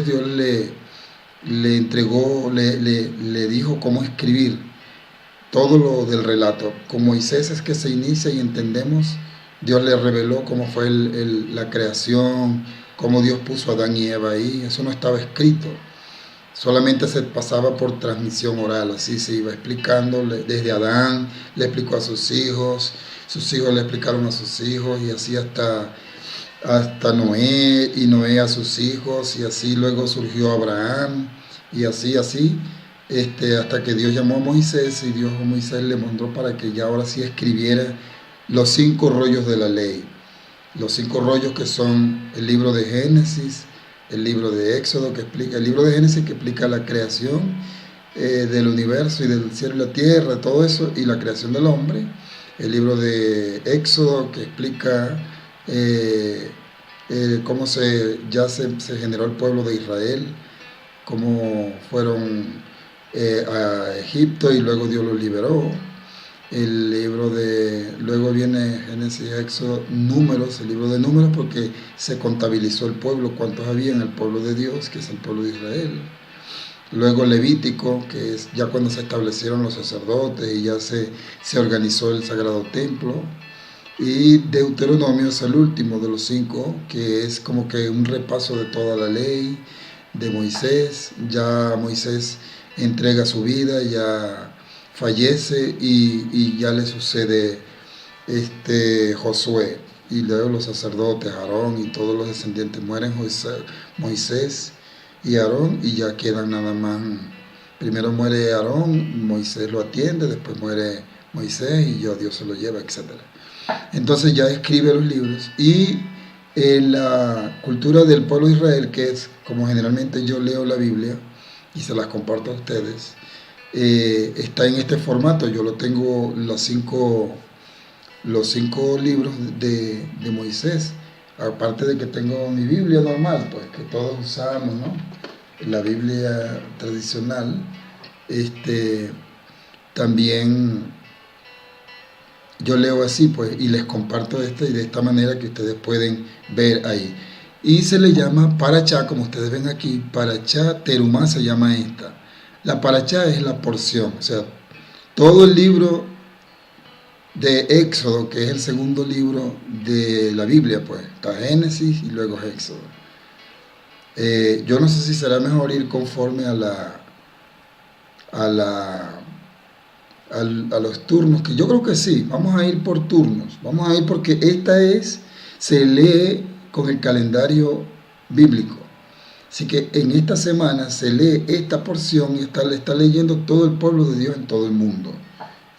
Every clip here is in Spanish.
Dios le entregó, le dijo cómo escribir todo lo del relato. Con Moisés es que se inicia y entendemos, Dios le reveló cómo fue la creación, cómo Dios puso a Adán y Eva ahí. Eso no estaba escrito, solamente se pasaba por transmisión oral, así se iba explicando. Desde Adán le explicó a sus hijos le explicaron a sus hijos, y así hasta Noé, y Noé a sus hijos, y así luego surgió Abraham, y así, hasta que Dios llamó a Moisés, y Dios a Moisés le mandó para que ya ahora sí escribiera los 5 rollos de la ley. Los 5 rollos que son el libro de Génesis, el libro de Éxodo, el libro de Génesis que explica la creación del universo y del cielo y la tierra, todo eso, y la creación del hombre. El libro de Éxodo que explica cómo ya se generó el pueblo de Israel, cómo fueron a Egipto y luego Dios los liberó. Luego viene Génesis, Éxodo, Números, el libro de Números, porque se contabilizó el pueblo, cuántos había en el pueblo de Dios, que es el pueblo de Israel. Luego Levítico, que es ya cuando se establecieron los sacerdotes y ya se organizó el Sagrado Templo. Y Deuteronomio es el último de los 5, que es como que un repaso de toda la ley de Moisés. Ya Moisés entrega su vida, ya fallece, y ya le sucede Josué. Y luego los sacerdotes, Aarón y todos los descendientes mueren, Moisés y Aarón, y ya quedan nada más. Primero muere Aarón, Moisés lo atiende, después muere Moisés y Dios se lo lleva, etc. Entonces ya escribe los libros. Y en la cultura del pueblo de Israel, que es como generalmente yo leo la Biblia y se las comparto a ustedes, está en este formato. Yo lo tengo los cinco libros de Moisés, aparte de que tengo mi Biblia normal, pues que todos usamos, ¿no? La Biblia tradicional. También yo leo así, pues, y les comparto y de esta manera que ustedes pueden ver ahí. Y se le llama Parachá, como ustedes ven aquí, Parachá Terumá se llama esta. La Parachá es la porción, o sea, todo el libro de Éxodo, que es el segundo libro de la Biblia, pues, está Génesis y luego Éxodo. Yo no sé si será mejor ir conforme a los turnos, que yo creo que sí, vamos a ir por turnos, vamos a ir porque se lee con el calendario bíblico. Así que en esta semana se lee esta porción y le está leyendo todo el pueblo de Dios en todo el mundo.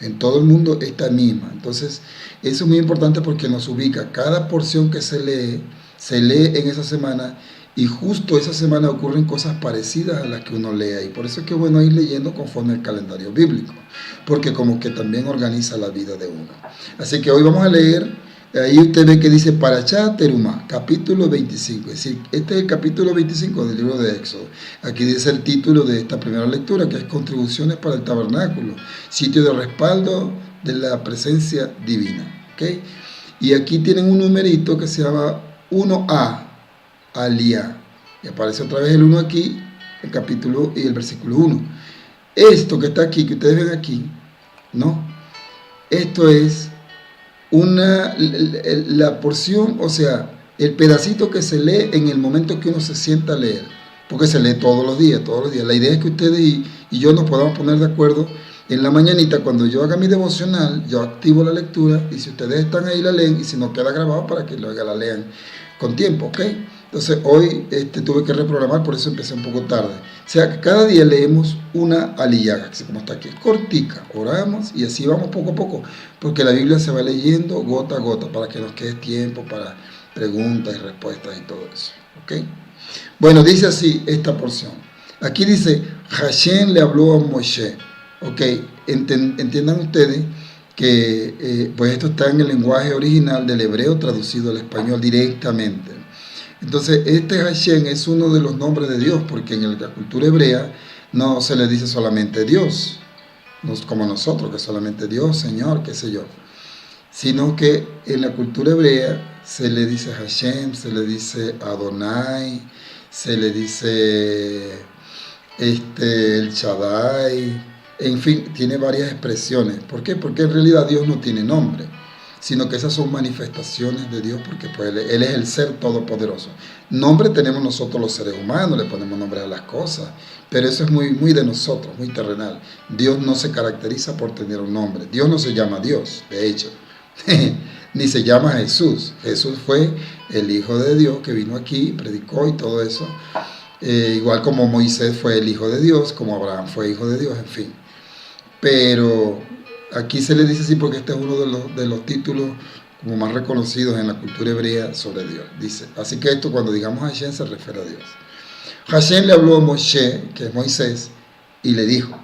En todo el mundo esta misma. Entonces, eso es muy importante porque nos ubica. Cada porción que se lee en esa semana, y justo esa semana ocurren cosas parecidas a las que uno lee ahí. Por eso es que es bueno ir leyendo conforme al calendario bíblico, porque como que también organiza la vida de uno. Así que hoy vamos a leer, ahí usted ve que dice Parachá Terumá, capítulo 25. Es decir, este es el capítulo 25 del libro de Éxodo. Aquí dice el título de esta primera lectura, que es Contribuciones para el Tabernáculo, sitio de respaldo de la presencia divina. ¿Okay? Y aquí tienen un numerito que se llama 1A, Alía. Y aparece otra vez el 1 aquí, el capítulo y el versículo 1. Esto que está aquí, que ustedes ven aquí, ¿no? Esto es la porción, o sea, el pedacito que se lee en el momento que uno se sienta a leer, porque se lee todos los días. La idea es que ustedes y yo nos podamos poner de acuerdo en la mañanita. Cuando yo haga mi devocional, yo activo la lectura, y si ustedes están ahí la leen, y si no queda grabado para que la lean con tiempo, ¿ok? Entonces hoy tuve que reprogramar, por eso empecé un poco tarde. O sea, que cada día leemos una aliyá, así como está aquí, cortica, oramos y así vamos poco a poco, porque la Biblia se va leyendo gota a gota para que nos quede tiempo para preguntas y respuestas y todo eso, ¿ok? Bueno, dice así esta porción. Aquí dice, Hashem le habló a Moshe, ¿ok? Entiendan ustedes que pues esto está en el lenguaje original del hebreo traducido al español directamente. Entonces, Hashem es uno de los nombres de Dios, porque en la cultura hebrea no se le dice solamente Dios, no es como nosotros, que solamente Dios, Señor, qué sé yo, sino que en la cultura hebrea se le dice Hashem, se le dice Adonai, se le dice el Shaddai, en fin, tiene varias expresiones. ¿Por qué? Porque en realidad Dios no tiene nombre, sino que esas son manifestaciones de Dios, porque pues, Él es el ser todopoderoso. Nombre tenemos nosotros los seres humanos, le ponemos nombre a las cosas, pero eso es muy, muy de nosotros, muy terrenal. Dios no se caracteriza por tener un nombre. Dios no se llama Dios, de hecho, ni se llama Jesús. Jesús fue el Hijo de Dios que vino aquí, predicó y todo eso. Igual como Moisés fue el Hijo de Dios, como Abraham fue Hijo de Dios, en fin. Pero aquí se le dice así porque este es uno de los títulos como más reconocidos en la cultura hebrea sobre Dios. Dice, así que esto cuando digamos Hashem se refiere a Dios. Hashem le habló a Moshe, que es Moisés, y le dijo.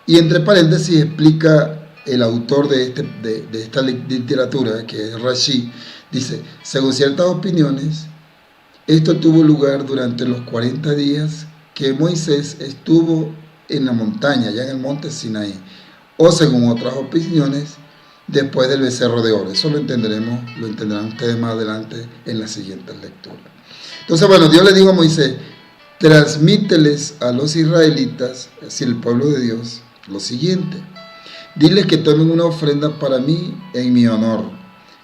Y entre paréntesis explica el autor de esta literatura, que es Rashi, dice, según ciertas opiniones, esto tuvo lugar durante los 40 días que Moisés estuvo en la montaña, allá en el monte Sinaí, o según otras opiniones, después del becerro de oro. Eso lo entenderán ustedes más adelante en las siguientes lecturas. Entonces, bueno, Dios le dijo a Moisés, transmíteles a los israelitas, es decir, el pueblo de Dios, lo siguiente. Diles que tomen una ofrenda para mí en mi honor,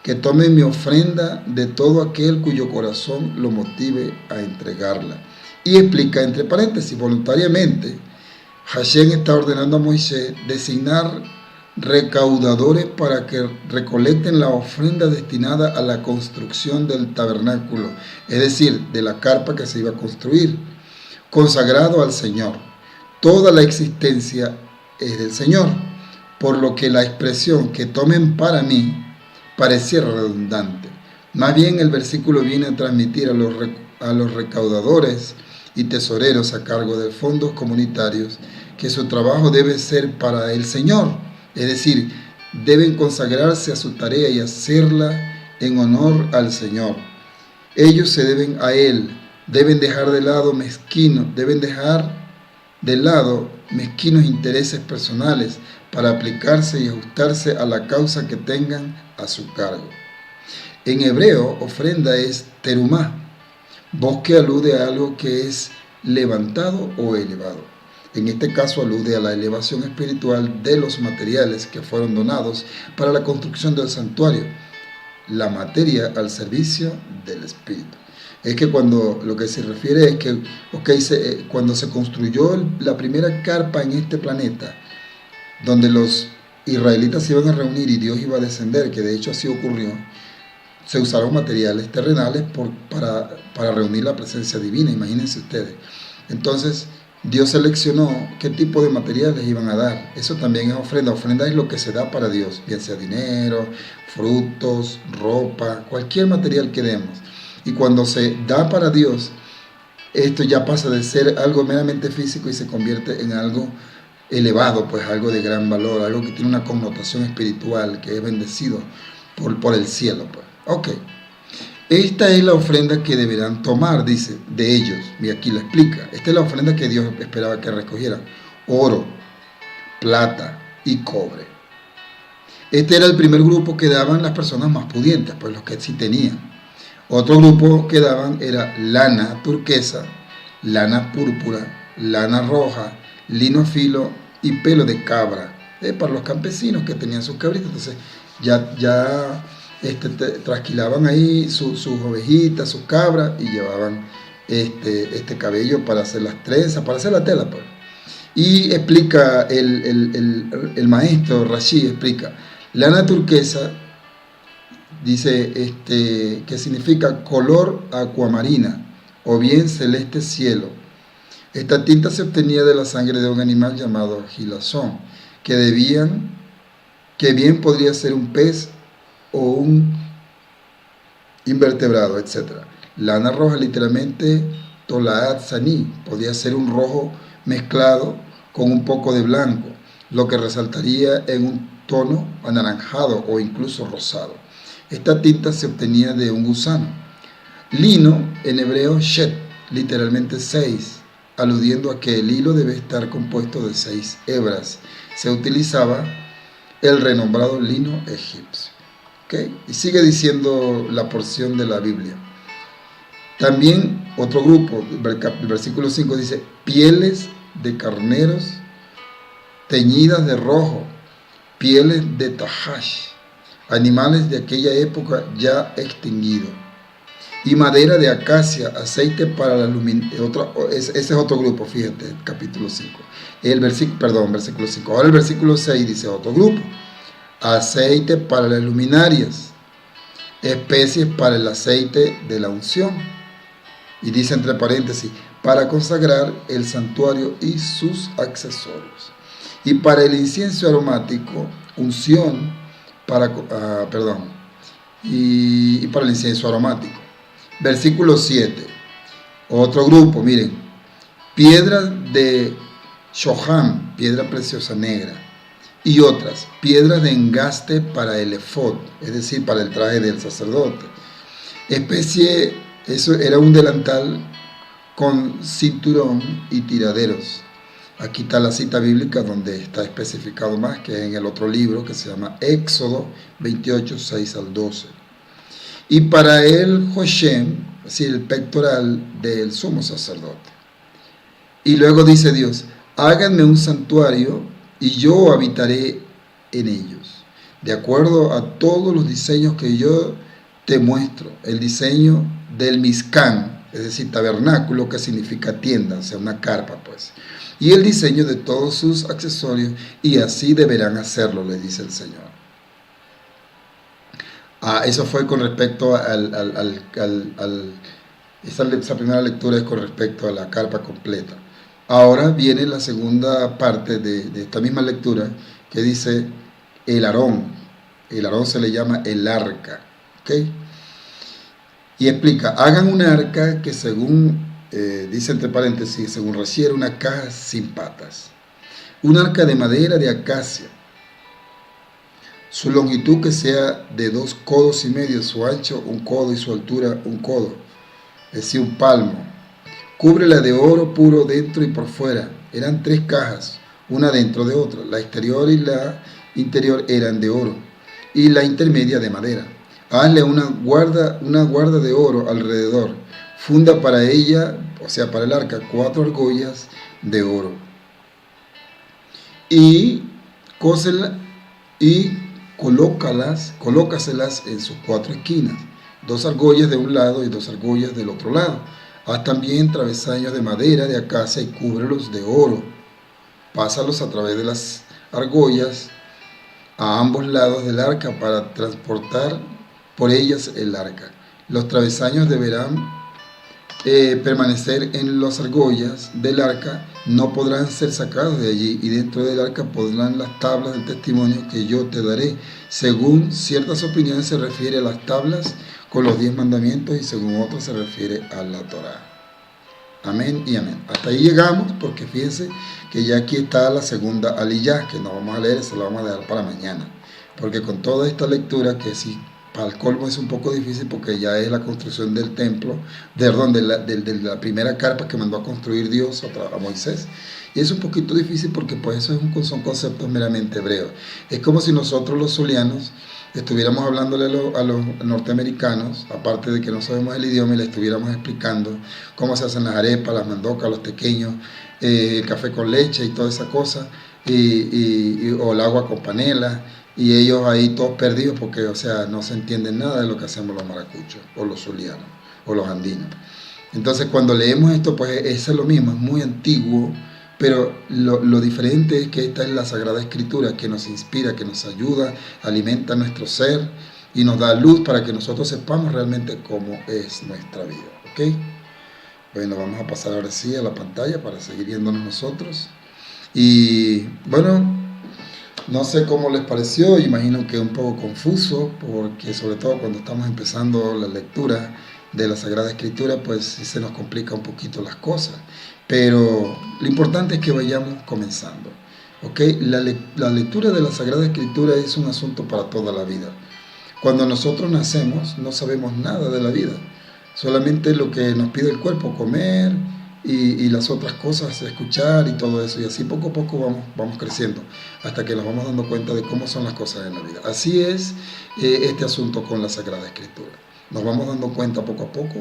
que tomen mi ofrenda de todo aquel cuyo corazón lo motive a entregarla. Y explica entre paréntesis, voluntariamente, Hashem está ordenando a Moisés designar recaudadores para que recolecten la ofrenda destinada a la construcción del tabernáculo, es decir, de la carpa que se iba a construir, consagrado al Señor. Toda la existencia es del Señor, por lo que la expresión que tomen para mí pareciera redundante. Más bien el versículo viene a transmitir a los recaudadores y tesoreros a cargo de fondos comunitarios que su trabajo debe ser para el Señor, es decir, deben consagrarse a su tarea y hacerla en honor al Señor. Ellos se deben a Él, deben dejar de lado mezquinos intereses personales para aplicarse y ajustarse a la causa que tengan a su cargo. En hebreo, ofrenda es terumá, voz que alude a algo que es levantado o elevado. En este caso alude a la elevación espiritual de los materiales que fueron donados para la construcción del santuario, la materia al servicio del espíritu. Es que cuando lo que se refiere es que cuando se construyó la primera carpa en este planeta, donde los israelitas se iban a reunir y Dios iba a descender, que de hecho así ocurrió, se usaron materiales terrenales para reunir la presencia divina, imagínense ustedes. Entonces, Dios seleccionó qué tipo de materiales iban a dar. Eso también es ofrenda. Ofrenda es lo que se da para Dios, bien sea dinero, frutos, ropa, cualquier material que demos. Y cuando se da para Dios, esto ya pasa de ser algo meramente físico y se convierte en algo elevado, pues algo de gran valor, algo que tiene una connotación espiritual, que es bendecido por el cielo. Pues. Ok. Esta es la ofrenda que deberán tomar, dice, de ellos. Y aquí la explica. Esta es la ofrenda que Dios esperaba que recogieran. Oro, plata y cobre. Este era el primer grupo que daban las personas más pudientes, pues los que sí tenían. Otro grupo que daban era lana turquesa, lana púrpura, lana roja, lino filo y pelo de cabra. Para los campesinos que tenían sus cabritas. Entonces ya trasquilaban ahí sus ovejitas, sus cabras y llevaban este cabello para hacer las trenzas, para hacer la tela. Pues. Y explica el maestro Rashi, explica, lana turquesa, dice que significa color acuamarina o bien celeste cielo. Esta tinta se obtenía de la sangre de un animal llamado gilazón, que bien podría ser un pez o un invertebrado, etc. Lana roja, literalmente tolaat saní, podía ser un rojo mezclado con un poco de blanco, lo que resaltaría en un tono anaranjado o incluso rosado. Esta tinta se obtenía de un gusano. Lino, en hebreo shet, literalmente 6, aludiendo a que el hilo debe estar compuesto de 6 hebras. Se utilizaba el renombrado lino egipcio. ¿Okay? Y sigue diciendo la porción de la Biblia. También otro grupo, el versículo 5 dice, pieles de carneros teñidas de rojo, pieles de tajash, animales de aquella época ya extinguidos, y madera de acacia, aceite para la luminaria. Ese es otro grupo, fíjate, capítulo 5. Versículo 5. Ahora el versículo 6 dice otro grupo, aceite para las luminarias, especies para el aceite de la unción. Y dice entre paréntesis, para consagrar el santuario y sus accesorios. Y para el incienso aromático, unción y para el incienso aromático. Versículo 7. Otro grupo, miren, piedras de shoham, piedra preciosa negra, y otras, piedras de engaste para el efod, es decir, para el traje del sacerdote. Eso era un delantal con cinturón y tiraderos. Aquí está la cita bíblica donde está especificado más, que es en el otro libro que se llama Éxodo 28, 6 al 12. Y para el Hoshem, es decir, el pectoral del sumo sacerdote. Y luego dice Dios, háganme un santuario y yo habitaré en ellos, de acuerdo a todos los diseños que yo te muestro. El diseño del Mizcán, es decir, tabernáculo, que significa tienda, o sea, una carpa, pues. Y el diseño de todos sus accesorios, y así deberán hacerlo, le dice el Señor. Eso fue con respecto esa primera lectura es con respecto a la carpa completa. Ahora viene la segunda parte de esta misma lectura, que dice el Aarón. El Aarón se le llama el arca, ¿ok? Y explica, hagan una arca que según, dice entre paréntesis, según refiere, una caja sin patas. Un arca de madera de acacia. Su longitud que sea de 2 codos y medio, su ancho 1 codo y su altura 1 codo, es decir, 1 palmo. Cúbrela de oro puro dentro y por fuera. Eran 3 cajas, una dentro de otra. La exterior y la interior eran de oro, y la intermedia de madera. Hazle una guarda de oro alrededor. Funda para ella, o sea, para el arca, 4 argollas de oro. Y cósela y colócaselas en sus 4 esquinas, 2 argollas de un lado y 2 argollas del otro lado. Haz también travesaños de madera de acacia y cúbrelos de oro. Pásalos a través de las argollas a ambos lados del arca para transportar por ellas el arca. Los travesaños deberán permanecer en las argollas del arca, no podrán ser sacados de allí, y dentro del arca pondrán las tablas del testimonio que yo te daré. Según ciertas opiniones se refiere a las tablas con los 10 mandamientos, y según otros se refiere a la Torá. Amén y amén. Hasta ahí llegamos, porque fíjense que ya aquí está la segunda aliyah, que no vamos a leer, se la vamos a dejar para mañana, porque con toda esta lectura, que sí, para el colmo es un poco difícil, porque ya es la construcción del templo, de la primera carpa que mandó a construir Dios a Moisés, y es un poquito difícil porque pues eso son conceptos meramente hebreos. Es como si nosotros los zulianos estuviéramos hablándole a los norteamericanos, aparte de que no sabemos el idioma, y le estuviéramos explicando cómo se hacen las arepas, las mandocas, los pequeños, el café con leche y toda esa cosa, o el agua con panela, y ellos ahí todos perdidos porque, o sea, no se entienden nada de lo que hacemos los maracuchos, o los zulianos, o los andinos. Entonces, cuando leemos esto, pues eso es lo mismo, es muy antiguo, pero lo diferente es que esta es la Sagrada Escritura, que nos inspira, que nos ayuda, alimenta nuestro ser y nos da luz para que nosotros sepamos realmente cómo es nuestra vida, ¿ok? Bueno, vamos a pasar ahora sí a la pantalla para seguir viéndonos nosotros. Y bueno, no sé cómo les pareció, imagino que un poco confuso, porque sobre todo cuando estamos empezando la lectura de la Sagrada Escritura, pues sí se nos complica un poquito las cosas. Pero lo importante es que vayamos comenzando, ¿ok? La lectura de la Sagrada Escritura es un asunto para toda la vida. Cuando nosotros nacemos no sabemos nada de la vida, solamente lo que nos pide el cuerpo, comer y las otras cosas, escuchar y todo eso. Y así poco a poco vamos creciendo hasta que nos vamos dando cuenta de cómo son las cosas en la vida. Así es este asunto con la Sagrada Escritura. Nos vamos dando cuenta poco a poco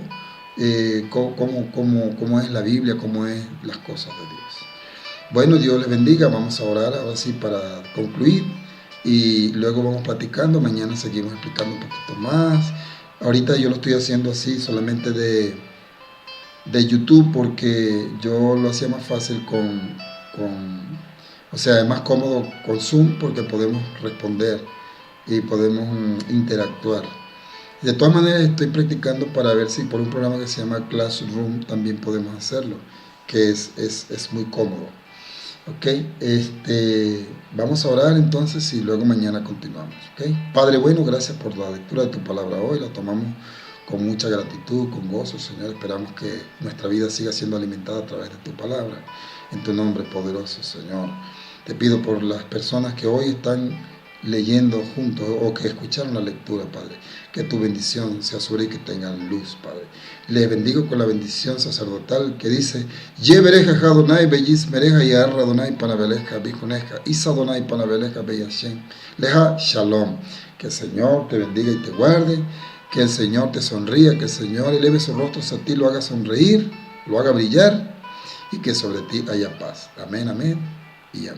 cómo es la Biblia, cómo es las cosas de Dios. Bueno, Dios les bendiga, vamos a orar ahora sí para concluir y luego vamos platicando, mañana seguimos explicando un poquito más. Ahorita yo lo estoy haciendo así solamente de YouTube porque yo lo hacía más fácil o sea, es más cómodo con Zoom porque podemos responder y podemos interactuar. De todas maneras estoy practicando para ver si por un programa que se llama Classroom también podemos hacerlo, que es muy cómodo. Ok, vamos a orar entonces y luego mañana continuamos. Okay. Padre bueno, gracias por la lectura de tu palabra hoy, la tomamos con mucha gratitud, con gozo, Señor. Esperamos que nuestra vida siga siendo alimentada a través de tu palabra. En tu nombre poderoso, Señor. Te pido por las personas que hoy están leyendo juntos o que escucharon la lectura, Padre, que tu bendición sea sobre ellos y que tengan luz, Padre. Les bendigo con la bendición sacerdotal que dice: Yebereja Adonai bellis mereja y arra Adonai panabeleja bijuneja isa Adonai panabeleja beyashem leja shalom. Que el Señor te bendiga y te guarde, que el Señor te sonría, que el Señor eleve sus rostros a ti, lo haga sonreír, lo haga brillar y que sobre ti haya paz. Amén, amén y amén.